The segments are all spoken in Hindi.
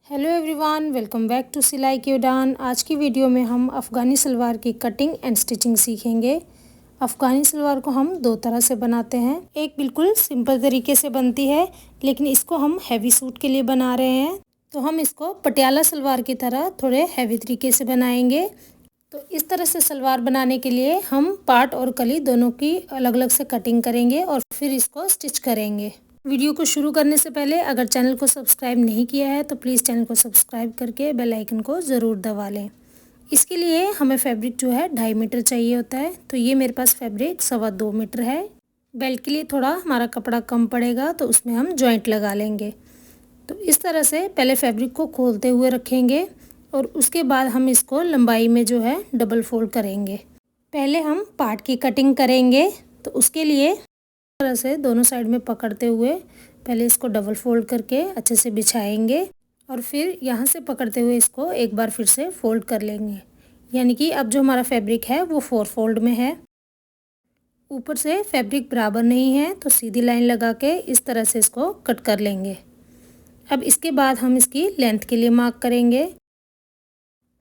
Hello everyone, welcome back to सिलाई की उड़ान। आज की वीडियो में हम अफ़गानी सलवार की कटिंग एंड स्टिचिंग सीखेंगे। अफ़गानी सलवार को हम दो तरह से बनाते हैं। एक बिल्कुल सिंपल तरीके से बनती है, लेकिन इसको हम हैवी सूट के लिए बना रहे हैं, तो हम इसको पटियाला सलवार की तरह थोड़े हैवी तरीके से बनाएंगे। तो इस तरह से सलवार बनाने के लिए हम पार्ट और कली दोनों की अलग अलग से कटिंग करेंगे और फिर इसको स्टिच करेंगे। वीडियो को शुरू करने से पहले अगर चैनल को सब्सक्राइब नहीं किया है तो प्लीज़ चैनल को सब्सक्राइब करके बेल आइकन को ज़रूर दबा लें। इसके लिए हमें फैब्रिक जो है 2.5 मीटर चाहिए होता है, तो ये मेरे पास फैब्रिक 2.25 मीटर है। बेल्ट के लिए थोड़ा हमारा कपड़ा कम पड़ेगा, तो उसमें हम जॉइंट लगा लेंगे। तो इस तरह से पहले फैब्रिक को खोलते हुए रखेंगे और उसके बाद हम इसको लंबाई में जो है डबल फोल्ड करेंगे। पहले हम पार्ट की कटिंग करेंगे, तो उसके लिए तरह से दोनों साइड में पकड़ते हुए पहले इसको डबल फोल्ड करके अच्छे से बिछाएंगे और फिर यहाँ से पकड़ते हुए इसको एक बार फिर से फोल्ड कर लेंगे। यानी कि अब जो हमारा फैब्रिक है वो 4 फोल्ड में है। ऊपर से फैब्रिक बराबर नहीं है, तो सीधी लाइन लगा के इस तरह से इसको कट कर लेंगे। अब इसके बाद हम इसकी लेंथ के लिए मार्क करेंगे।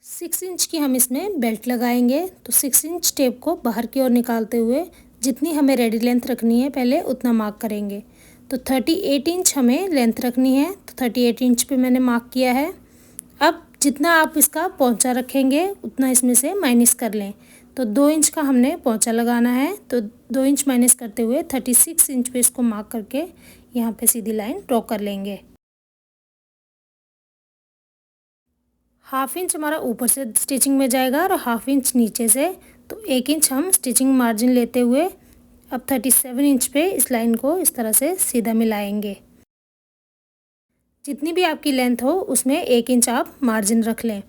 6 इंच की हम इसमें बेल्ट लगाएंगे, तो 6 इंच टेप को बाहर की ओर निकालते हुए जितनी हमें रेडी लेंथ रखनी है पहले उतना मार्क करेंगे। तो 38 इंच हमें लेंथ रखनी है, तो 38 इंच पे मैंने मार्क किया है। अब जितना आप इसका पोंचा रखेंगे उतना इसमें से माइनस कर लें। तो 2 इंच का हमने पोंचा लगाना है, तो 2 इंच माइनस करते हुए 36 इंच पे इसको मार्क करके यहाँ पे सीधी लाइन ड्रॉ कर लेंगे। 1/2 इंच हमारा ऊपर से स्टिचिंग में जाएगा और 1/2 इंच नीचे से, तो 1 इंच हम स्टिचिंग मार्जिन लेते हुए अब 37 इंच पे इस लाइन को इस तरह से सीधा मिलाएंगे। जितनी भी आपकी लेंथ हो उसमें 1 इंच आप मार्जिन रख लें।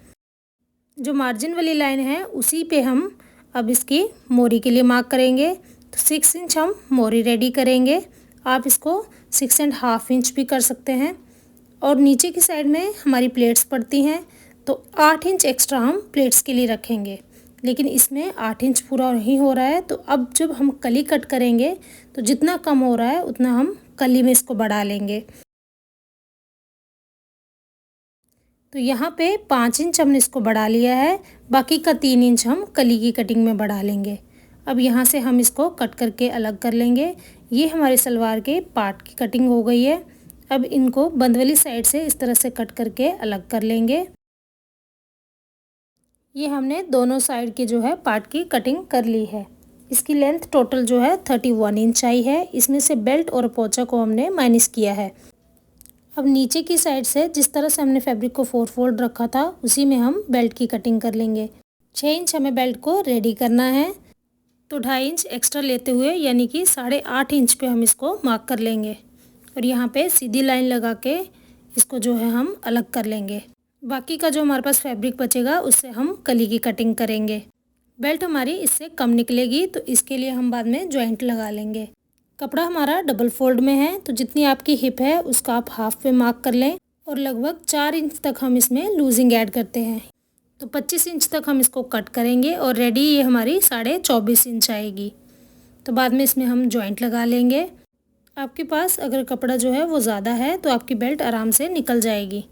जो मार्जिन वाली लाइन है उसी पे हम अब इसकी मोरी के लिए मार्क करेंगे। तो 6 इंच हम मोरी रेडी करेंगे। आप इसको 6.5 इंच भी कर सकते हैं। और नीचे की साइड में हमारी प्लेट्स पड़ती हैं, तो 8 इंच एक्स्ट्रा हम प्लेट्स के लिए रखेंगे, लेकिन इसमें 8 इंच पूरा नहीं हो रहा है। तो अब जब हम कली कट करेंगे तो जितना कम हो रहा है उतना हम कली में इसको बढ़ा लेंगे। तो यहाँ पे 5 इंच हमने इसको बढ़ा लिया है, बाकी का 3 इंच हम कली की कटिंग में बढ़ा लेंगे। अब यहाँ से हम इसको कट करके अलग कर लेंगे। ये हमारे सलवार के पार्ट की कटिंग हो गई है। अब इनको बंद वाली साइड से इस तरह से कट करके अलग कर लेंगे। ये हमने दोनों साइड की जो है पार्ट की कटिंग कर ली है। इसकी लेंथ टोटल जो है 31 इंच आई है। इसमें से बेल्ट और पोंचा को हमने माइनस किया है। अब नीचे की साइड से जिस तरह से हमने फैब्रिक को 4 फोल्ड रखा था उसी में हम बेल्ट की कटिंग कर लेंगे। 6 इंच हमें बेल्ट को रेडी करना है, तो 2.5 इंच एक्स्ट्रा लेते हुए यानी कि 8.5 इंच पे हम इसको मार्क कर लेंगे और यहाँ पे सीधी लाइन लगा के इसको जो है हम अलग कर लेंगे। बाकी का जो हमारे पास फैब्रिक बचेगा उससे हम कली की कटिंग करेंगे। बेल्ट हमारी इससे कम निकलेगी, तो इसके लिए हम बाद में जॉइंट लगा लेंगे। कपड़ा हमारा डबल फोल्ड में है, तो जितनी आपकी हिप है उसका आप हाफ पे मार्क कर लें और लगभग 4 इंच तक हम इसमें लूजिंग ऐड करते हैं। तो 25 इंच तक हम इसको कट करेंगे और रेडी ये हमारी 24.5 इंच आएगी। तो बाद में इसमें हम जॉइंट लगा लेंगे। आपके पास अगर कपड़ा जो है वो ज़्यादा है तो आपकी बेल्ट आराम से निकल जाएगी।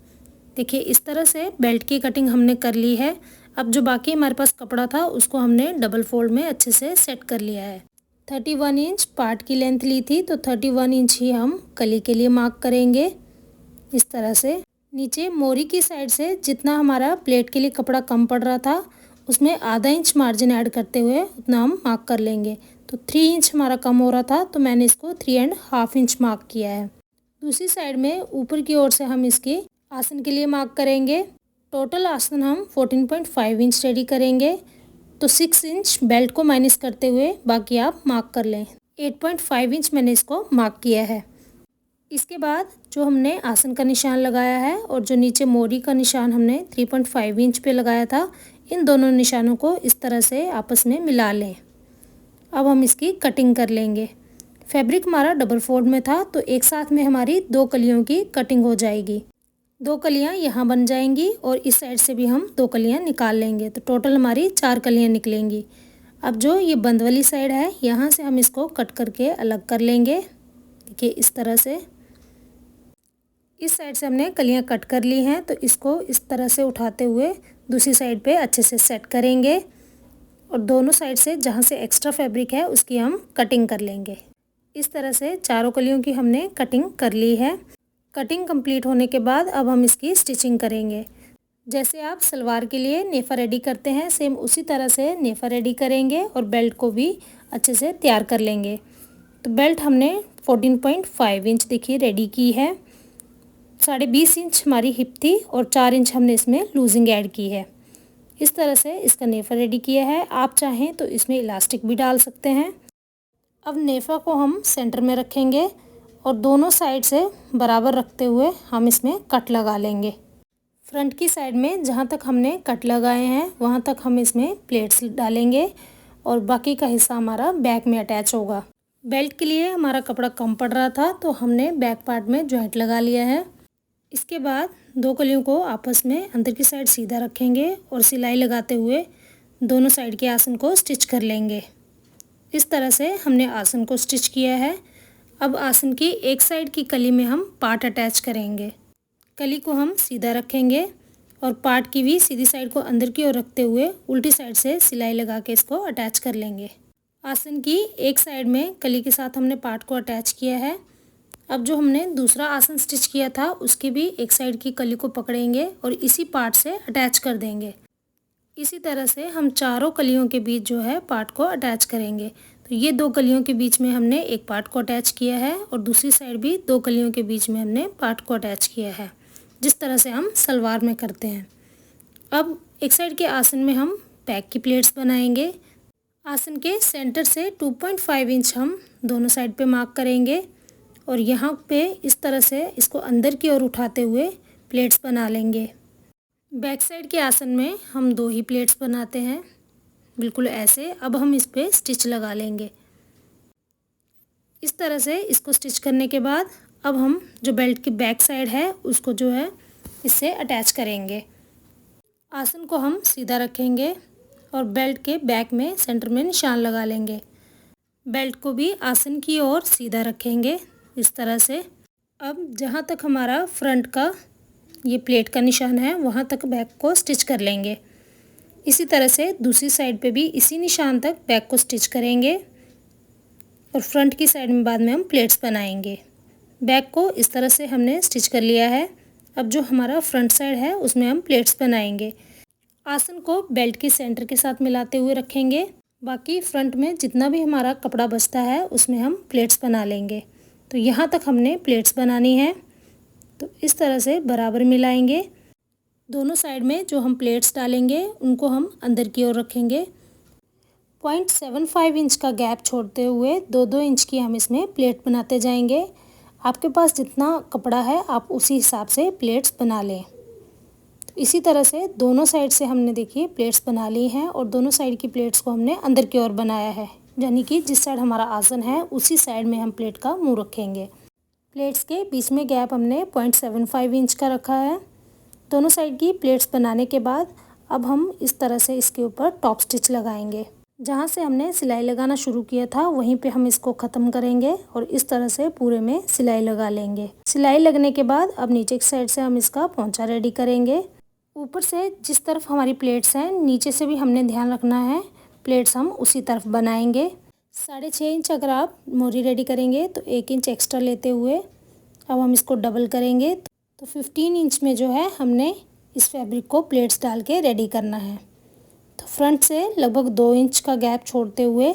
देखिए इस तरह से बेल्ट की कटिंग हमने कर ली है। अब जो बाकी हमारे पास कपड़ा था उसको हमने डबल फोल्ड में अच्छे से सेट कर लिया है। 31 इंच पार्ट की लेंथ ली थी, तो 31 इंच ही हम कली के लिए मार्क करेंगे। इस तरह से नीचे मोरी की साइड से जितना हमारा प्लेट के लिए कपड़ा कम पड़ रहा था उसमें आधा इंच मार्जिन ऐड करते हुए उतना हम मार्क कर लेंगे। तो 3 इंच हमारा कम हो रहा था, तो मैंने इसको 3.5 इंच मार्क किया है। दूसरी साइड में ऊपर की ओर से हम इसकी आसन के लिए मार्क करेंगे। टोटल आसन हम 14.5 इंच रेडी करेंगे, तो 6 इंच बेल्ट को माइनस करते हुए बाकी आप मार्क कर लें। 8.5 इंच मैंने इसको मार्क किया है। इसके बाद जो हमने आसन का निशान लगाया है और जो नीचे मोरी का निशान हमने 3.5 इंच पे लगाया था, इन दोनों निशानों को इस तरह से आपस में मिला लें। अब हम इसकी कटिंग कर लेंगे। फैब्रिक हमारा डबल फोल्ड में था, तो एक साथ में हमारी 2 कलियों की कटिंग हो जाएगी। 2 कलियां यहाँ बन जाएंगी और इस साइड से भी हम 2 कलियां निकाल लेंगे, तो टोटल हमारी 4 कलियां निकलेंगी। अब जो ये बंद वाली साइड है यहाँ से हम इसको कट करके अलग कर लेंगे। देखिए इस तरह से। इस साइड से हमने कलियां कट कर ली हैं, तो इसको इस तरह से उठाते हुए दूसरी साइड पे अच्छे से सेट करेंगे और दोनों साइड से जहाँ से एक्स्ट्रा फैब्रिक है उसकी हम कटिंग कर लेंगे। इस तरह से चारों कलियों की हमने कटिंग कर ली है। कटिंग कंप्लीट होने के बाद अब हम इसकी स्टिचिंग करेंगे। जैसे आप सलवार के लिए नेफा रेडी करते हैं, सेम उसी तरह से नेफा रेडी करेंगे और बेल्ट को भी अच्छे से तैयार कर लेंगे। तो बेल्ट हमने 14.5 इंच देखिए रेडी की है। 20.5 इंच हमारी हिप थी और 4 इंच हमने इसमें लूजिंग ऐड की है। इस तरह से इसका नेफा रेडी किया है। आप चाहें तो इसमें इलास्टिक भी डाल सकते हैं। अब नेफा को हम सेंटर में रखेंगे और दोनों साइड से बराबर रखते हुए हम इसमें कट लगा लेंगे। फ्रंट की साइड में जहाँ तक हमने कट लगाए हैं वहाँ तक हम इसमें प्लेट्स डालेंगे और बाकी का हिस्सा हमारा बैक में अटैच होगा। बेल्ट के लिए हमारा कपड़ा कम पड़ रहा था तो हमने बैक पार्ट में जॉइंट लगा लिया है। इसके बाद दो कलियों को आपस में अंदर की साइड सीधा रखेंगे और सिलाई लगाते हुए दोनों साइड के आसन को स्टिच कर लेंगे। इस तरह से हमने आसन को स्टिच किया है। अब आसन की एक साइड की कली में हम पार्ट अटैच करेंगे। कली को हम सीधा रखेंगे और पार्ट की भी सीधी साइड को अंदर की ओर रखते हुए उल्टी साइड से सिलाई लगा के इसको अटैच कर लेंगे। आसन की एक साइड में कली के साथ हमने पार्ट को अटैच किया है। अब जो हमने दूसरा आसन स्टिच किया था उसकी भी एक साइड की कली को पकड़ेंगे और इसी पार्ट से अटैच कर देंगे। इसी तरह से हम चारों कलियों के बीच जो है पार्ट को अटैच करेंगे। तो ये दो कलियों के बीच में हमने एक पार्ट को अटैच किया है और दूसरी साइड भी दो कलियों के बीच में हमने पार्ट को अटैच किया है, जिस तरह से हम सलवार में करते हैं। अब एक साइड के आसन में हम बैक की प्लेट्स बनाएंगे। आसन के सेंटर से 2.5 इंच हम दोनों साइड पे मार्क करेंगे और यहाँ पे इस तरह से इसको अंदर की ओर उठाते हुए प्लेट्स बना लेंगे। बैक साइड के आसन में हम 2 ही प्लेट्स बनाते हैं, बिल्कुल ऐसे। अब हम इस पे स्टिच लगा लेंगे। इस तरह से इसको स्टिच करने के बाद अब हम जो बेल्ट की बैक साइड है उसको जो है इससे अटैच करेंगे। आसन को हम सीधा रखेंगे और बेल्ट के बैक में सेंटर में निशान लगा लेंगे। बेल्ट को भी आसन की ओर सीधा रखेंगे इस तरह से। अब जहाँ तक हमारा फ्रंट का ये प्लेट का निशान है वहाँ तक बैक को स्टिच कर लेंगे। इसी तरह से दूसरी साइड पे भी इसी निशान तक बैक को स्टिच करेंगे और फ्रंट की साइड में बाद में हम प्लेट्स बनाएंगे। बैक को इस तरह से हमने स्टिच कर लिया है। अब जो हमारा फ्रंट साइड है उसमें हम प्लेट्स बनाएंगे। आसन को बेल्ट के सेंटर के साथ मिलाते हुए रखेंगे। बाकी फ्रंट में जितना भी हमारा कपड़ा बचता है उसमें हम प्लेट्स बना लेंगे। तो यहाँ तक हमने प्लेट्स बनानी है, तो इस तरह से बराबर मिलाएंगे। दोनों साइड में जो हम प्लेट्स डालेंगे उनको हम अंदर की ओर रखेंगे। 0.75 इंच का गैप छोड़ते हुए 2-2 इंच की हम इसमें प्लेट बनाते जाएंगे। आपके पास जितना कपड़ा है आप उसी हिसाब से प्लेट्स बना लें। तो इसी तरह से दोनों साइड से हमने देखिए प्लेट्स बना ली हैं और दोनों साइड की प्लेट्स को हमने अंदर की ओर बनाया है, यानी कि जिस साइड हमारा आसन है उसी साइड में हम प्लेट का मुँह रखेंगे। प्लेट्स के बीच में गैप हमने 0.75 इंच का रखा है। दोनों साइड की प्लेट्स बनाने के बाद अब हम इस तरह से इसके ऊपर टॉप स्टिच लगाएंगे। जहाँ से हमने सिलाई लगाना शुरू किया था वहीं पे हम इसको ख़त्म करेंगे और इस तरह से पूरे में सिलाई लगा लेंगे। सिलाई लगने के बाद अब नीचे की साइड से हम इसका पोंचा रेडी करेंगे। ऊपर से जिस तरफ हमारी प्लेट्स हैं नीचे से भी हमने ध्यान रखना है, प्लेट्स हम उसी तरफ बनाएंगे। 6.5 इंच अगर आप मोरी रेडी करेंगे तो 1 इंच एक्स्ट्रा लेते हुए अब हम इसको डबल करेंगे। तो 15 इंच में जो है हमने इस फैब्रिक को प्लेट्स डाल के रेडी करना है। तो फ्रंट से लगभग 2 इंच का गैप छोड़ते हुए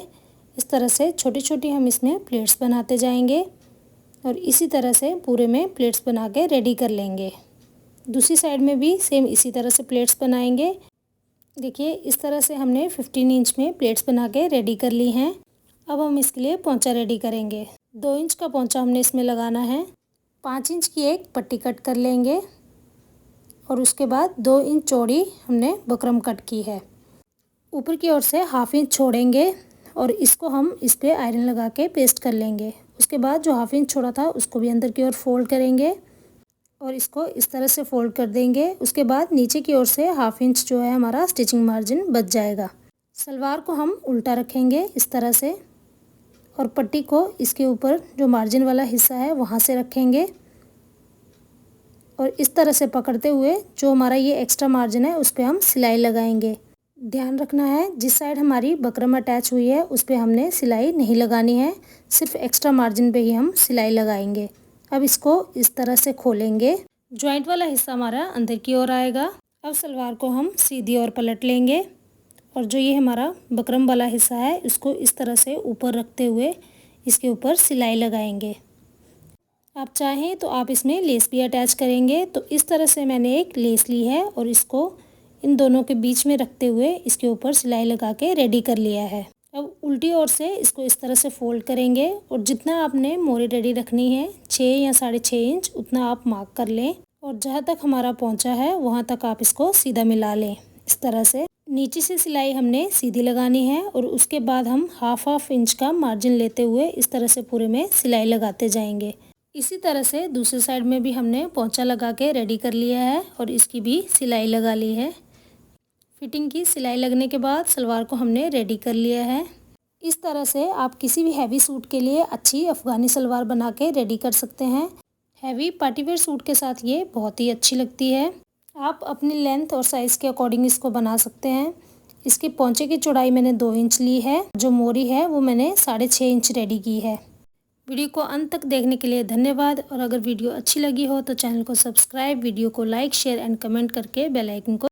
इस तरह से छोटी छोटी हम इसमें प्लेट्स बनाते जाएंगे और इसी तरह से पूरे में प्लेट्स बना के रेडी कर लेंगे। दूसरी साइड में भी सेम इसी तरह से प्लेट्स बनाएंगे। देखिए इस तरह से हमने 15 इंच में प्लेट्स बना के रेडी कर ली हैं। अब हम इसके लिए पोंचा रेडी करेंगे। 2 इंच का पोंचा हमने इसमें लगाना है। 5 इंच की एक पट्टी कट कर लेंगे और उसके बाद 2 इंच चौड़ी हमने बकरम कट की है। ऊपर की ओर से 1/2 इंच छोड़ेंगे और इसको हम इस पर आयरन लगा के पेस्ट कर लेंगे। उसके बाद जो 1/2 इंच छोड़ा था उसको भी अंदर की ओर फोल्ड करेंगे और इसको इस तरह से फोल्ड कर देंगे। उसके बाद नीचे की ओर से 1/2 इंच जो है हमारा स्टिचिंग मार्जिन बच जाएगा। सलवार को हम उल्टा रखेंगे इस तरह से और पट्टी को इसके ऊपर जो मार्जिन वाला हिस्सा है वहाँ से रखेंगे और इस तरह से पकड़ते हुए जो हमारा ये एक्स्ट्रा मार्जिन है उस पर हम सिलाई लगाएंगे। ध्यान रखना है जिस साइड हमारी बकरम अटैच हुई है उस पर हमने सिलाई नहीं लगानी है, सिर्फ एक्स्ट्रा मार्जिन पे ही हम सिलाई लगाएंगे। अब इसको इस तरह से खोलेंगे, जॉइंट वाला हिस्सा हमारा अंदर की ओर आएगा। अब सलवार को हम सीधी ओर पलट लेंगे और जो ये हमारा बकरम वाला हिस्सा है इसको इस तरह से ऊपर रखते हुए इसके ऊपर सिलाई लगाएंगे। आप चाहें तो आप इसमें लेस भी अटैच करेंगे। तो इस तरह से मैंने एक लेस ली है और इसको इन दोनों के बीच में रखते हुए इसके ऊपर सिलाई लगा के रेडी कर लिया है। अब उल्टी ओर से इसको इस तरह से फोल्ड करेंगे और जितना आपने मोरी रेडी रखनी है 6 या 6.5 इंच उतना आप मार्क कर लें और जहाँ तक हमारा पहुँचा है वहाँ तक आप इसको सीधा मिला लें। इस तरह से नीचे से सिलाई हमने सीधी लगानी है और उसके बाद हम हाफ इंच का मार्जिन लेते हुए इस तरह से पूरे में सिलाई लगाते जाएंगे। इसी तरह से दूसरी साइड में भी हमने पोंचा लगा के रेडी कर लिया है और इसकी भी सिलाई लगा ली है। फिटिंग की सिलाई लगने के बाद सलवार को हमने रेडी कर लिया है। इस तरह से आप किसी भी हैवी सूट के लिए अच्छी अफ़गानी सलवार बना के रेडी कर सकते हैं। हैवी पार्टीवेयर सूट के साथ ये बहुत ही अच्छी लगती है। आप अपनी लेंथ और साइज़ के अकॉर्डिंग इसको बना सकते हैं। इसके पोंचे की चौड़ाई मैंने 2 इंच ली है, जो मोरी है वो मैंने 6.5 इंच रेडी की है। वीडियो को अंत तक देखने के लिए धन्यवाद और अगर वीडियो अच्छी लगी हो तो चैनल को सब्सक्राइब, वीडियो को लाइक, शेयर एंड कमेंट करके बेल आइकन को